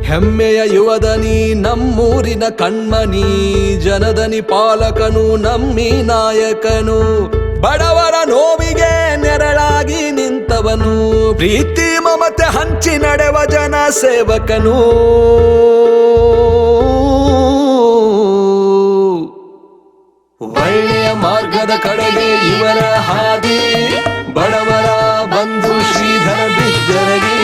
ಹೆಮ್ಮೆಯ ಯುವದನಿ ನಮ್ಮೂರಿನ ಕಣ್ಮಣಿ, ಜನದನಿ ಪಾಲಕನು ನಮ್ಮಿ ನಾಯಕನು, ಬಡವರ ನೋವಿಗೆ ನೆರಳಾಗಿ ನಿಂತವನು, ಪ್ರೀತಿ ಮಮತೆ ಹಂಚಿ ನಡೆವ ಜನ ಸೇವಕನು. ಒಳ್ಳೆಯ ಮಾರ್ಗದ ಕಡೆಗೆ ಇವರ ಹಾದಿ, ಬಡವರ ಬಂಧು ಶ್ರೀಧರ ಬಿಜ್ಜರಗಿ.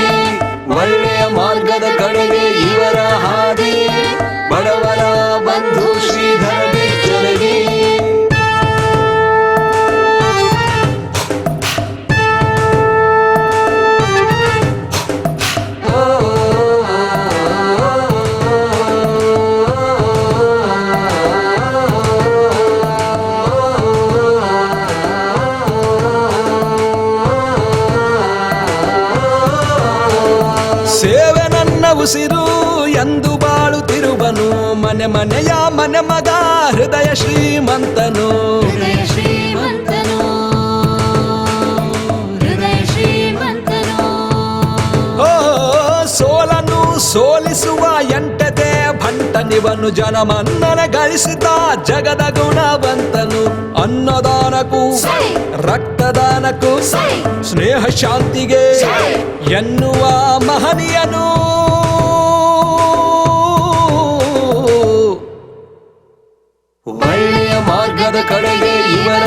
ಒಳ್ಳೆಯ ಮಾರ್ಗದ ಕಡೆಗೆ ಇವರ ಹಾದಿ, ಬಡವರ ಬಂಧು ಶ್ರೀಧರ ಬಿಜ್ಜರಗಿ. ಸೇವೆ ನನ್ನ ಉಸಿರು ಎಂದು ಬಾಳುತ್ತಿರುವನು, ಮನೆ ಮನೆಯ ಮನೆ ಮಗ ಹೃದಯ ಶ್ರೀಮಂತನು. ಓ ಸೋಲನು ಸೋಲಿಸುವ ಎಂಟತೆ ಭಂಟನಿವನು, ಜನಮನ್ನನ ಗಳಿಸಿದ ಜಗದ ಗುಣವಂತನು. ಅನ್ನದಾನಕ್ಕೂ ರಕ್ತದಾನಕ್ಕೂ ಸ್ನೇಹ ಶಾಂತಿಗೆ ಎನ್ನುವ ಮಹನೀಯನು. ಒಳ್ಳೆಯ ಮಾರ್ಗದ ಕಡೆಗೆ ಇವರ